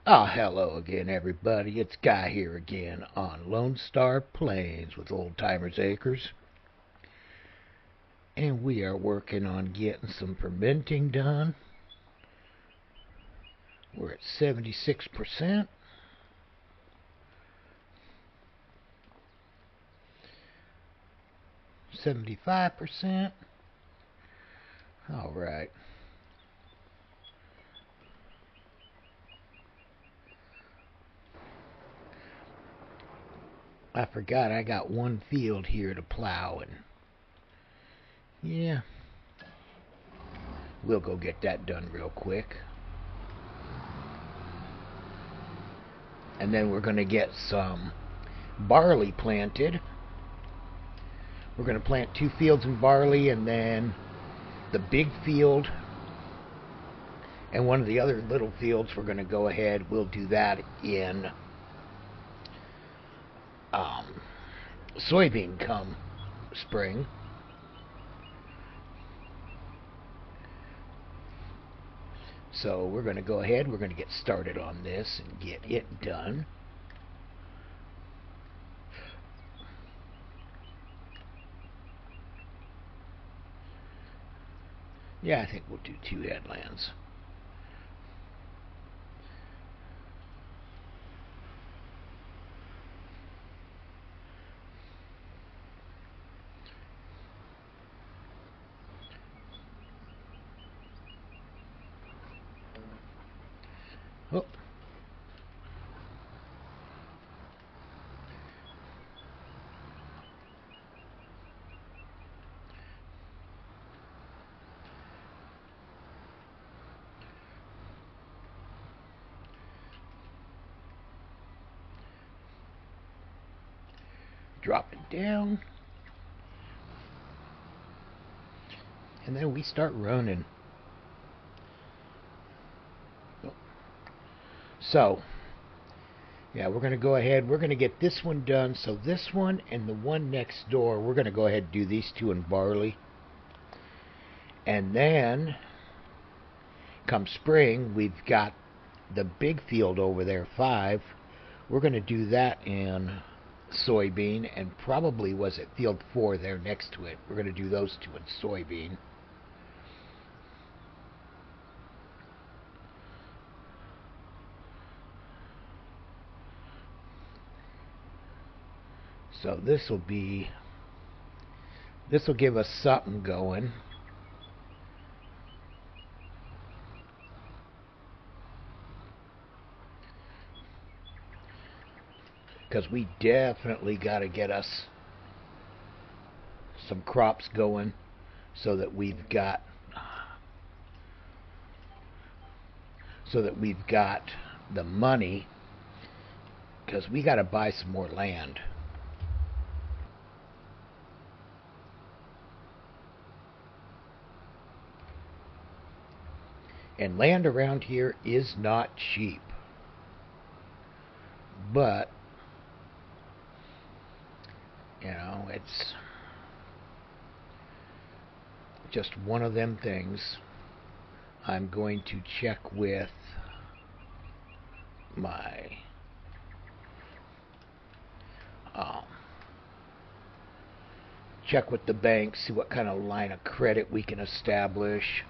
Hello again, everybody. It's Guy here again on Lone Star Plains with Old Timers Acres. And we are working on getting some fermenting done. We're at 76%. $75. All right. I forgot I got one field here to plow, and yeah, we'll go get that done real quick. And then we're going to get some barley planted. We're going to plant 2 fields in barley, and then the big field and one of the other little fields we're going to go ahead. We'll do that in soybean come spring. So we're going to go ahead. We're going to get started on this and get it done. Yeah, I think we'll do 2 headlands. Oh. Drop it down. And then we start running. So, yeah, we're going to go ahead. We're going to get this one done. So this one and the one next door, we're going to go ahead and do these 2 in barley. And then, come spring, we've got the big field over there, 5. We're going to do that in soybean, and probably was it field 4 there next to it. We're going to do those 2 in soybean. So this will give us something going. Because we definitely got to get us some crops going so that we've got the money, because we got to buy some more land. And land around here is not cheap. But, you know, it's just one of them things. I'm going to check with my check with the bank, see what kind of line of credit we can establish,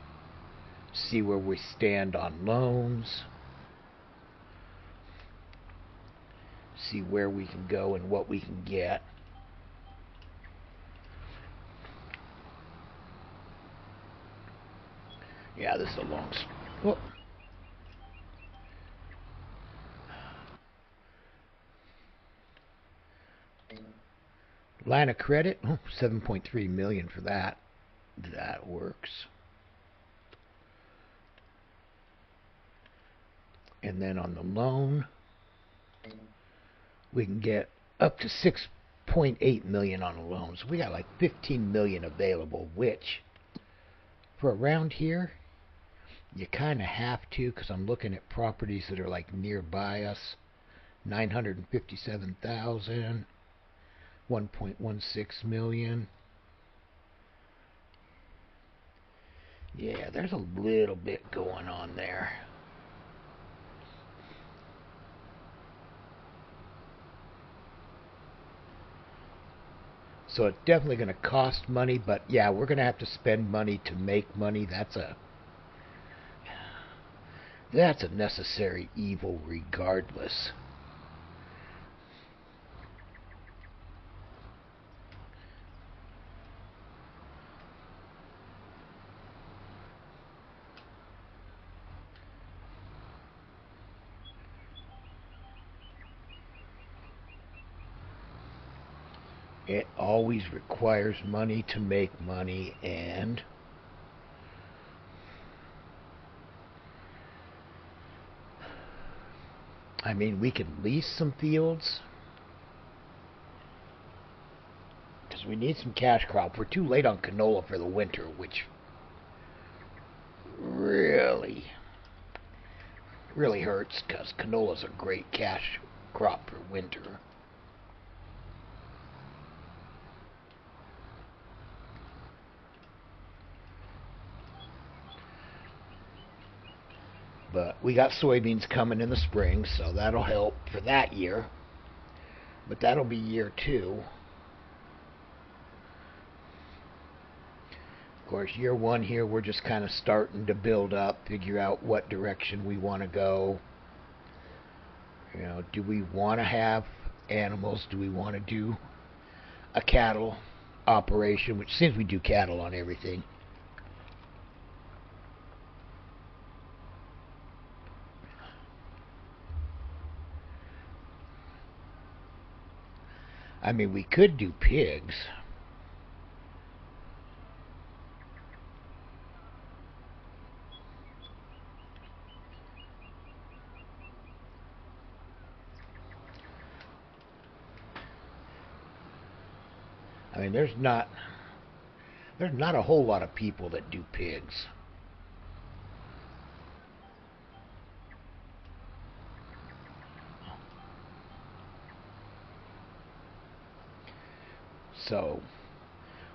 see where we stand on loans, see where we can go and what we can get. Yeah, this is a long... Oh. Line of credit, 7.3 million for that. That works. And then on the loan, we can get up to 6.8 million on a loan. So we got like 15 million available, which for around here, you kind of have to, because I'm looking at properties that are like nearby us. 957,000, 1.16 million. Yeah, there's a little bit going on there. So it's definitely going to cost money, but yeah, we're going to have to spend money to make money. That's a necessary evil regardless. It always requires money to make money, and I mean, we can lease some fields because we need some cash crop. We're too late on canola for the winter, which really, really hurts because canola's a great cash crop for winter. But we got soybeans coming in the spring, so that'll help for that year. But that'll be year 2. Of course, year 1 here, we're just kind of starting to build up, figure out what direction we want to go. You know, do we want to have animals? Do we want to do a cattle operation? Which seems we do cattle on everything. I mean, we could do pigs. I mean, there's not a whole lot of people that do pigs. So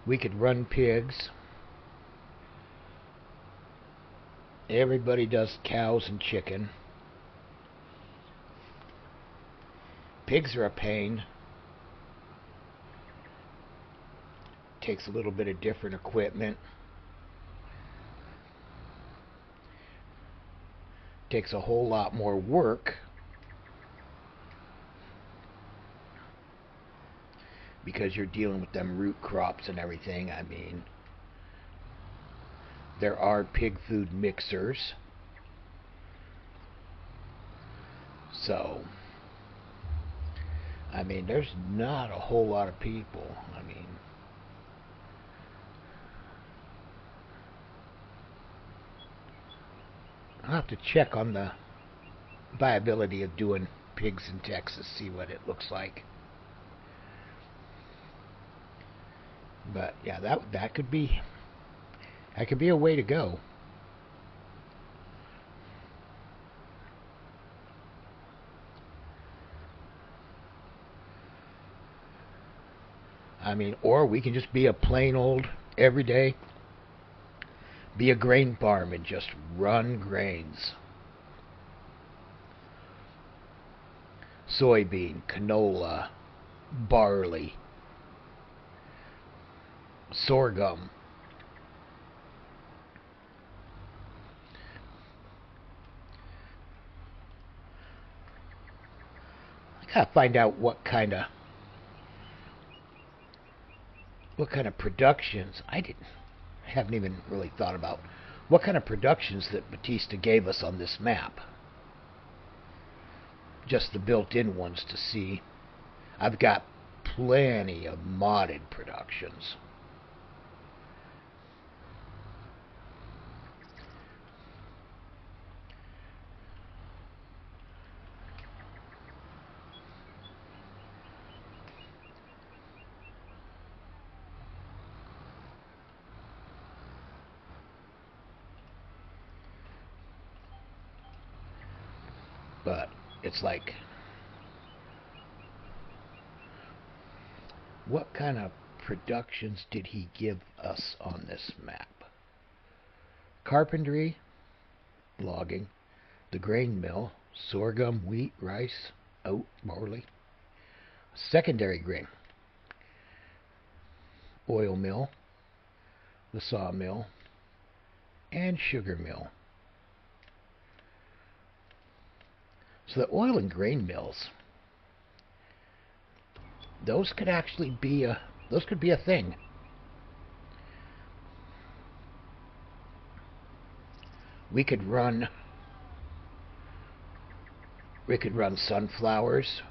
we could run pigs. Everybody does cows and chicken. Pigs are a pain. Takes a little bit of different equipment. Takes a whole lot more work because you're dealing with them root crops and everything. I mean, there are pig food mixers. So, I mean, there's not a whole lot of people. I mean, I'll have to check on the viability of doing pigs in Texas, see what it looks like. But yeah, that could be a way to go. I mean, or we can just be a plain old everyday, be a grain farm and just run grains. Soybean, canola, barley, sorghum. I gotta find out what kind of productions. I haven't even really thought about what kind of productions that Batista gave us on this map. Just the built-in ones to see. I've got plenty of modded productions. But it's like, what kind of productions did he give us on this map? Carpentry, logging, the grain mill, sorghum, wheat, rice, oat, barley. Secondary grain. oil mill, the sawmill, and sugar mill. So the oil and grain mills, those could actually be a thing. We could run sunflowers.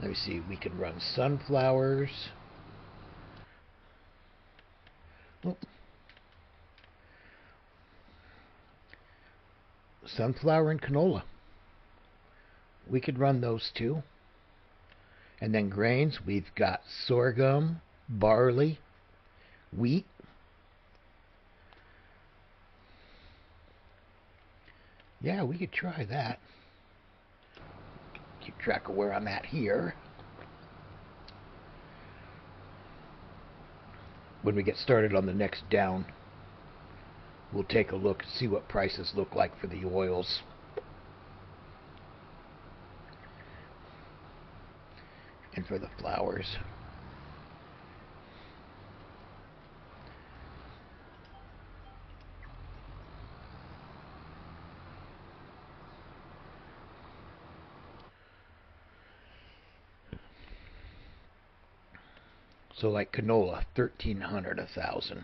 Let me see. We could run sunflowers. Oh. Sunflower and canola. We could run those too. And then grains, we've got sorghum, barley, wheat. Yeah, we could try that. Keep track of where I'm at here. When we get started on the next down, we'll take a look and see what prices look like for the oils. And for the flowers. So like canola, 1,300, 1,000.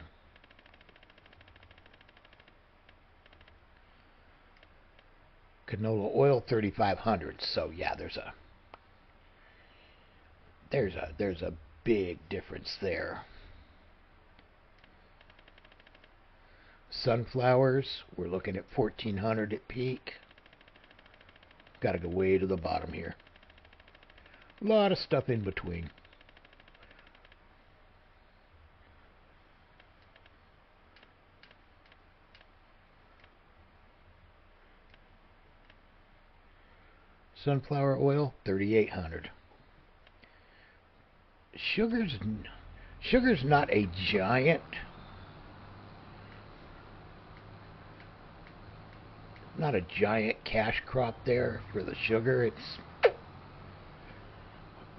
Canola oil, 3,500. So yeah, there's a big difference there. Sunflowers, we're looking at 1,400 at peak. Got to go way to the bottom here. A lot of stuff in between. Sunflower oil, 3,800. Sugar's not a giant cash crop there for the sugar. It's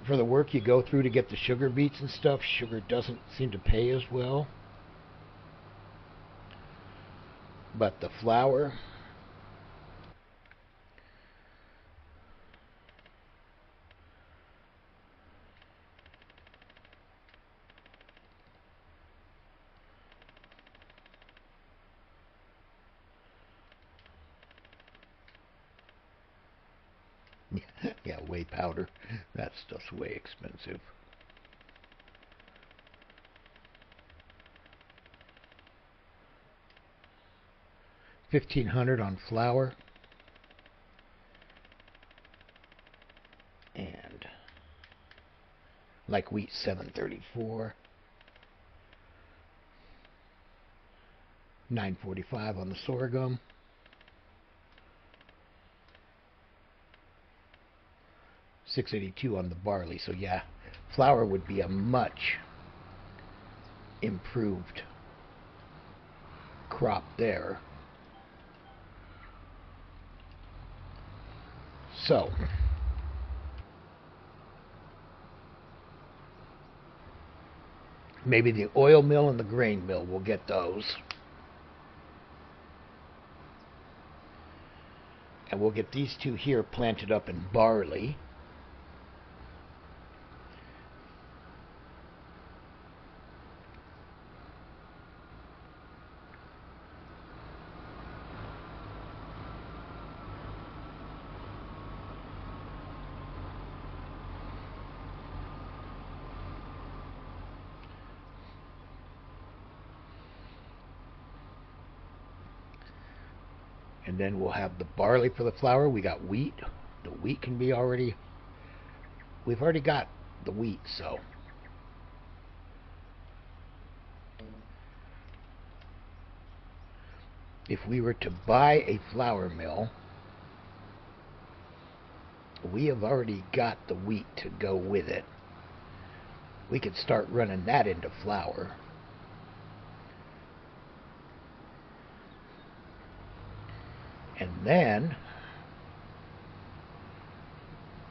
for the work you go through to get the sugar beets and stuff. Sugar doesn't seem to pay as well. But the flour, yeah, whey powder. That stuff's way expensive. $1,500 on flour. And like wheat, 734. 945 on the sorghum. 682 on the barley. So yeah, flour would be a much improved crop there. So maybe the oil mill and the grain mill will get those. And we'll get these two here planted up in barley. And then we'll have the barley for the flour. We got wheat. The wheat can be already... We've already got the wheat, so... If we were to buy a flour mill, we have already got the wheat to go with it. We could start running that into flour. And then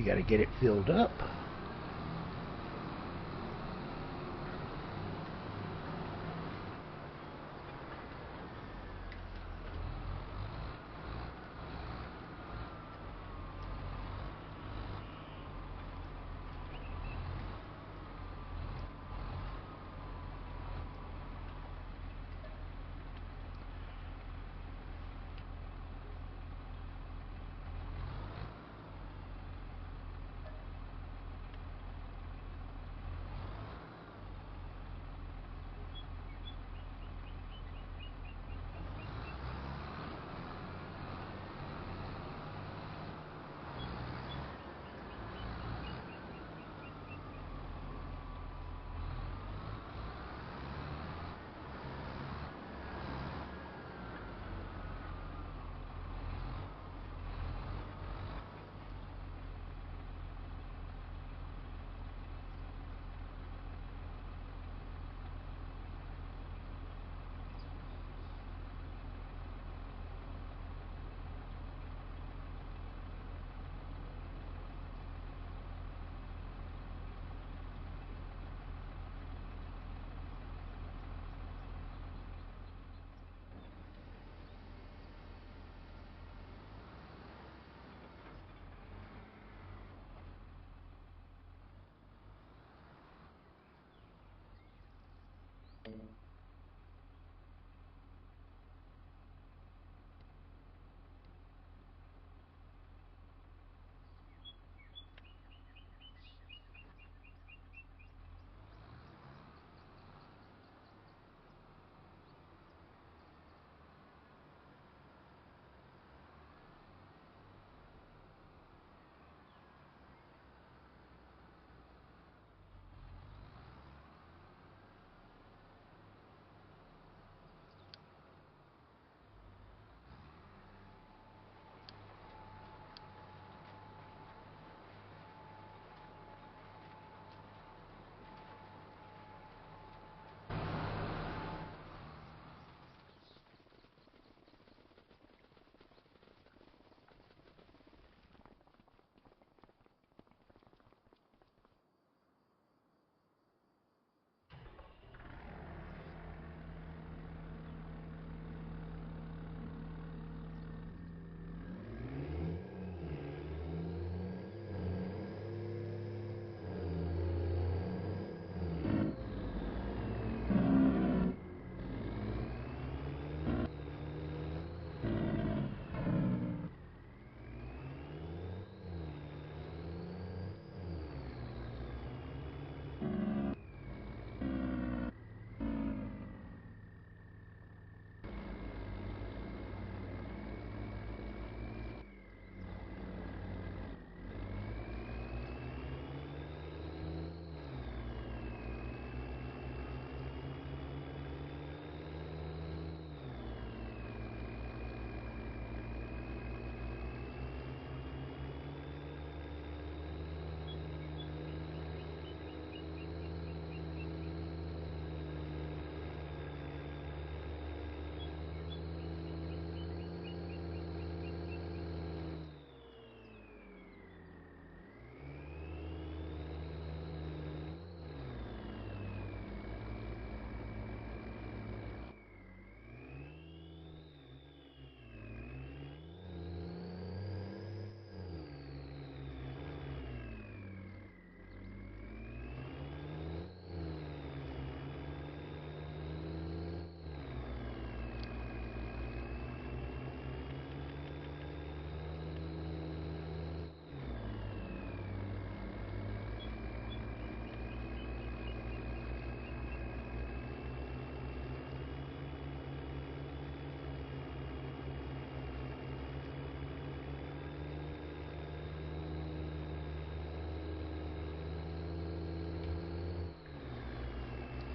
We got to get it filled up.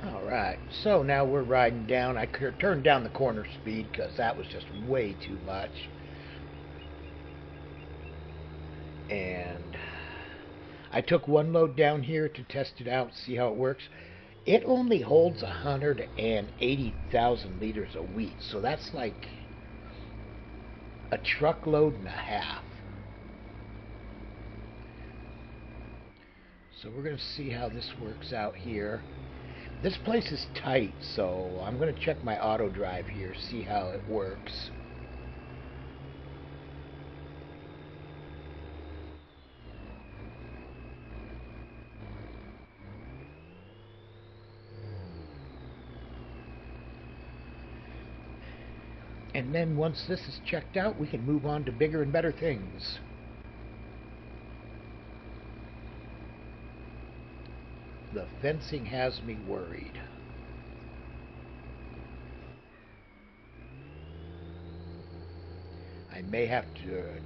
Alright, so now we're riding down. I turned down the corner speed because that was just way too much. And I took one load down here to test it out, see how it works. It only holds 180,000 liters of wheat, so that's like a truckload and a half. So we're going to see how this works out here. This place is tight, so I'm going to check my auto drive here, see how it works. And then once this is checked out, we can move on to bigger and better things. The fencing has me worried. I may have to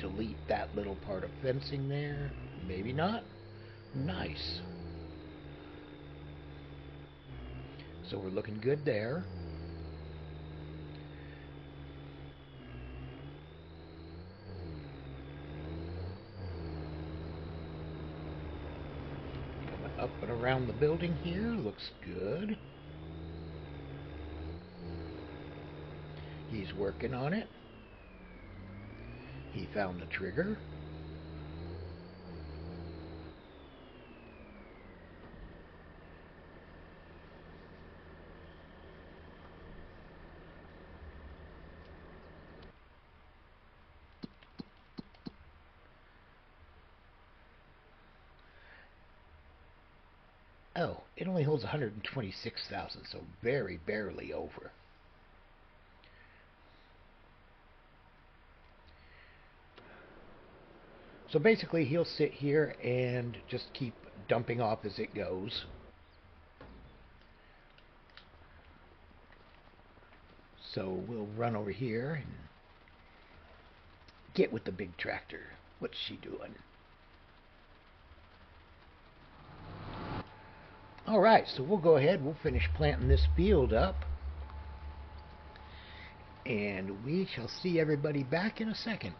delete that little part of fencing there. Maybe not. Nice. So we're looking good there. Coming up and around the building here. Looks good. He's working on it. He found the trigger. Oh, it only holds 126,000, so very barely over. So basically he'll sit here and just keep dumping off as it goes. So we'll run over here and get with the big tractor. What's she doing? Alright, so we'll go ahead, we'll finish planting this field up. And we shall see everybody back in a second.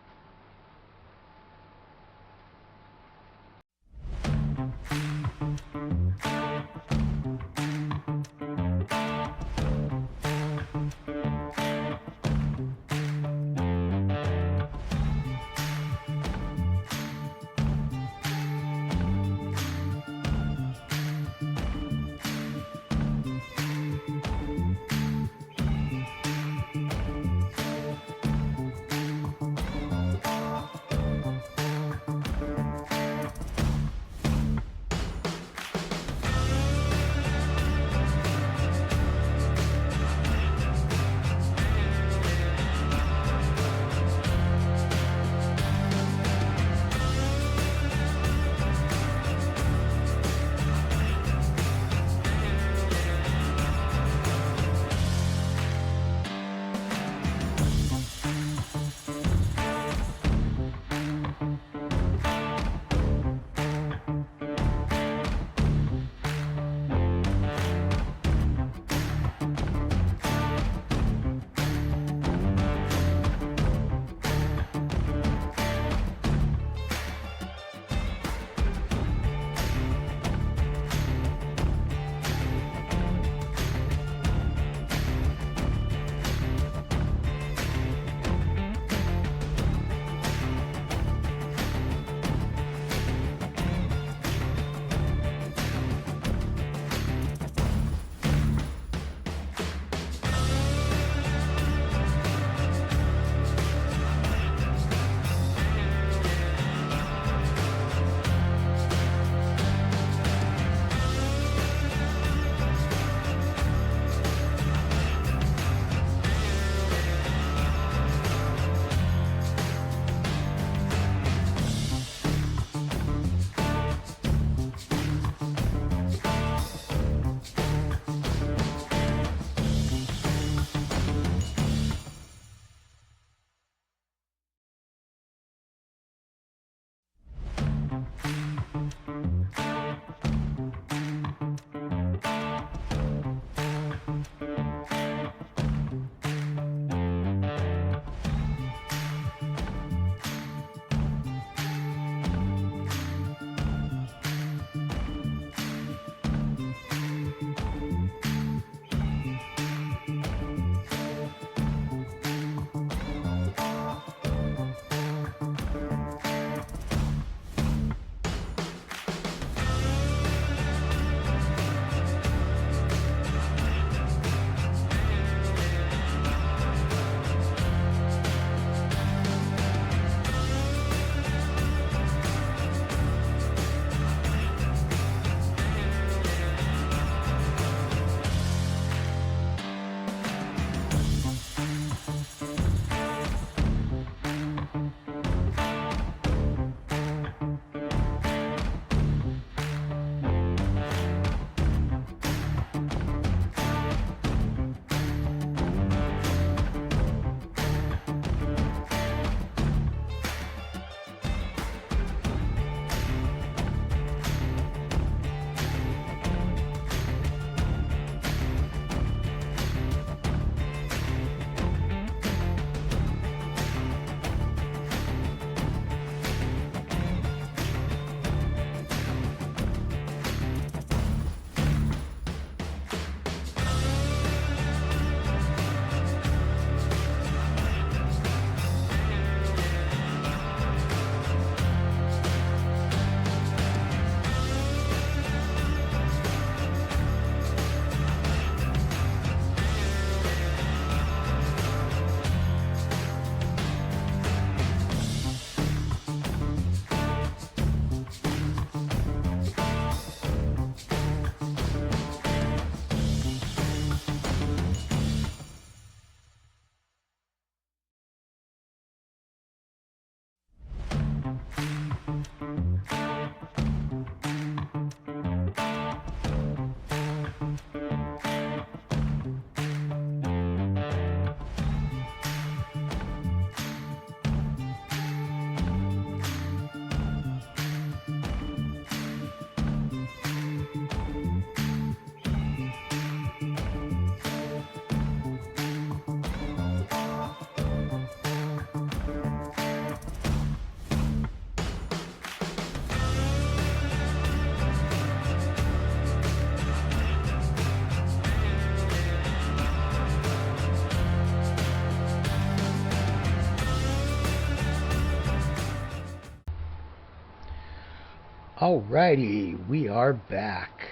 Alrighty, we are back.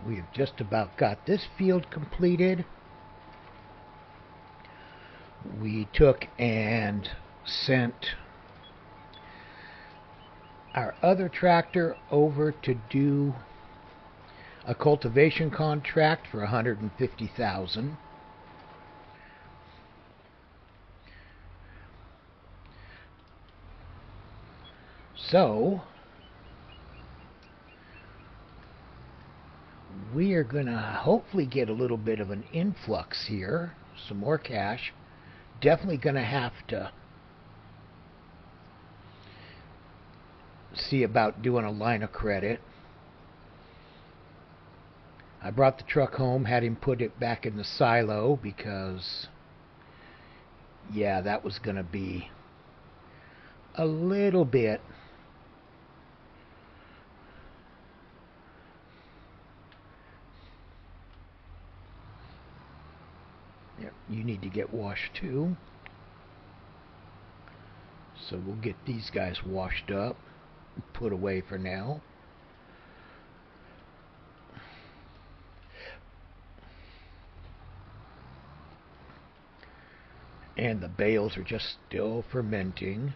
We have just about got this field completed. We took and sent our other tractor over to do a cultivation contract for $150,000. So we are going to hopefully get a little bit of an influx here, some more cash. Definitely going to have to see about doing a line of credit. I brought the truck home, had him put it back in the silo because, yeah, that was going to be a little bit you need to get washed too. So we'll get these guys washed up and put away for now. And the bales are just still fermenting.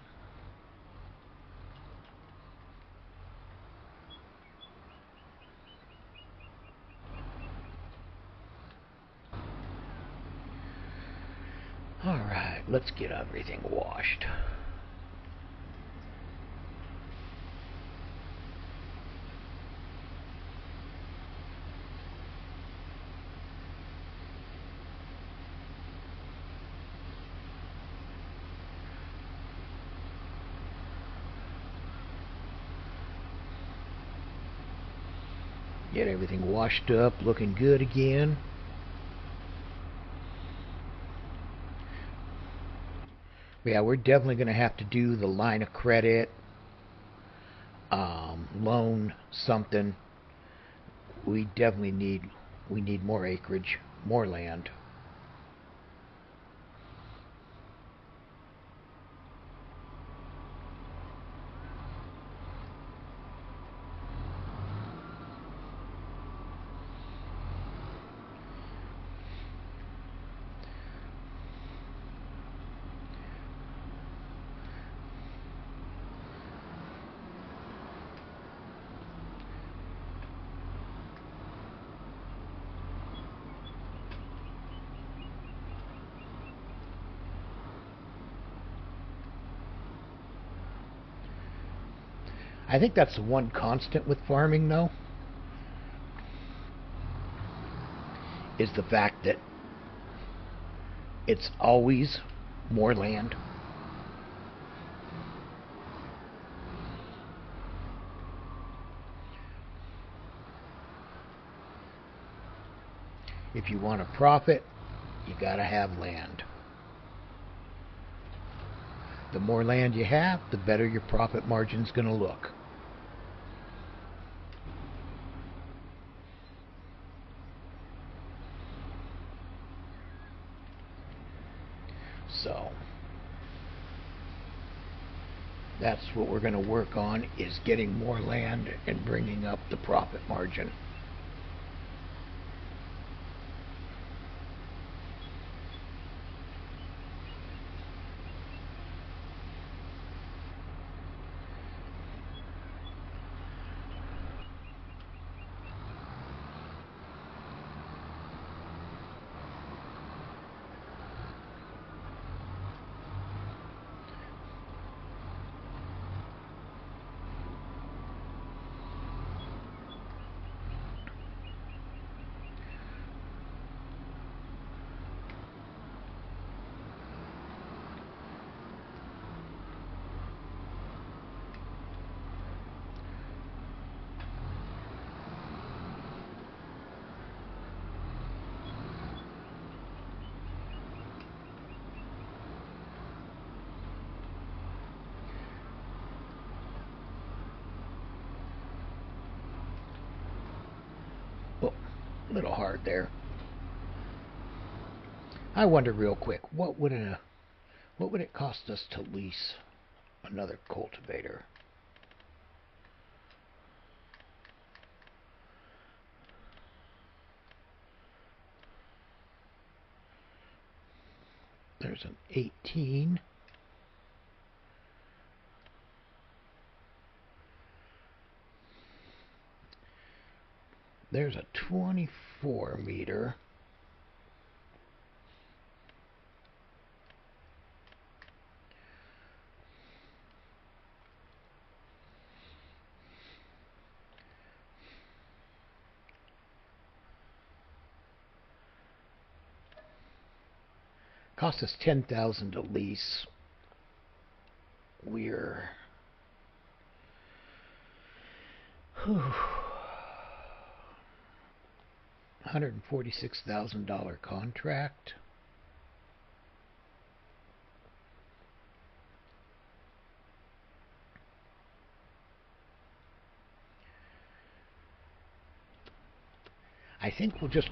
Alright, let's get everything washed. Get everything washed up, looking good again. Yeah, we're definitely going to have to do the line of credit, loan something. We definitely need more acreage, more land. I think that's the one constant with farming, though, is the fact that it's always more land. If you want to profit, you gotta have land. The more land you have, the better your profit margin's gonna look. So that's what we're going to work on, is getting more land and bringing up the profit margin. A little hard there. I wonder real quick, what would it cost us to lease another cultivator? There's an 18. There's a 24 meter. Cost us $10,000 to lease. We're $146,000 contract. I think we're just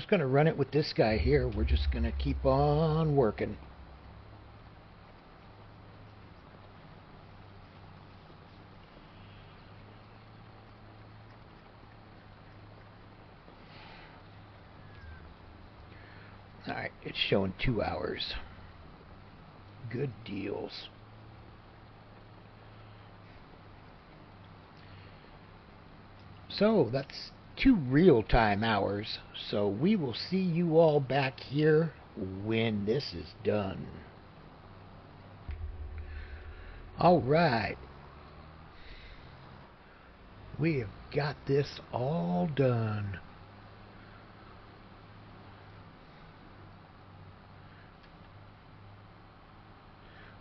going to run it with this guy here. We're just going to keep on working. Alright, it's showing 2 hours. Good deals. So that's 2 real-time hours. So we will see you all back here when this is done. Alright. We have got this all done.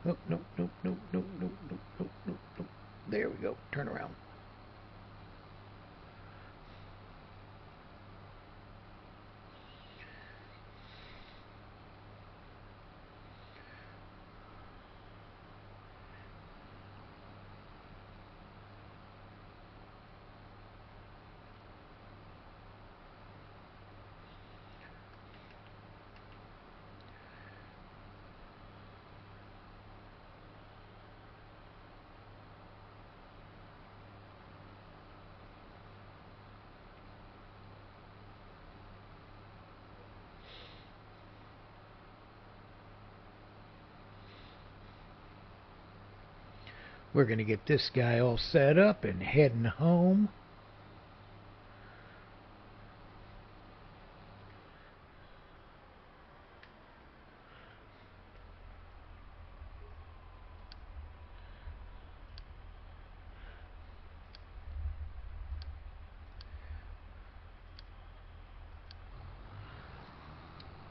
Nope, nope, nope, nope, nope, nope, nope, nope, nope, nope. There we go. Turn around. We're going to get this guy all set up and heading home.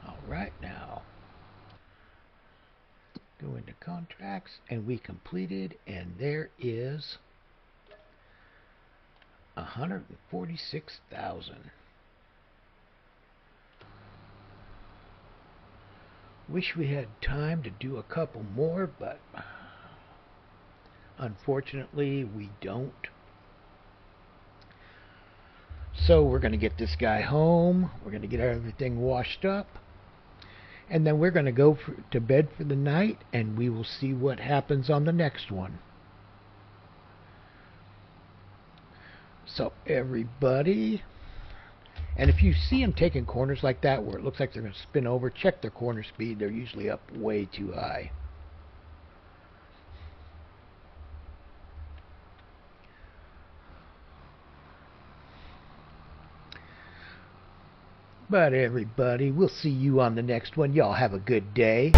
All right now. Go into contracts, and we completed, and there is 146,000. Wish we had time to do a couple more, but unfortunately we don't. So we're going to get this guy home. We're going to get everything washed up. And then we're going to go to bed for the night, and we will see what happens on the next one. So everybody, and if you see them taking corners like that where it looks like they're going to spin over, check their corner speed. They're usually up way too high. But everybody, we'll see you on the next one. Y'all have a good day.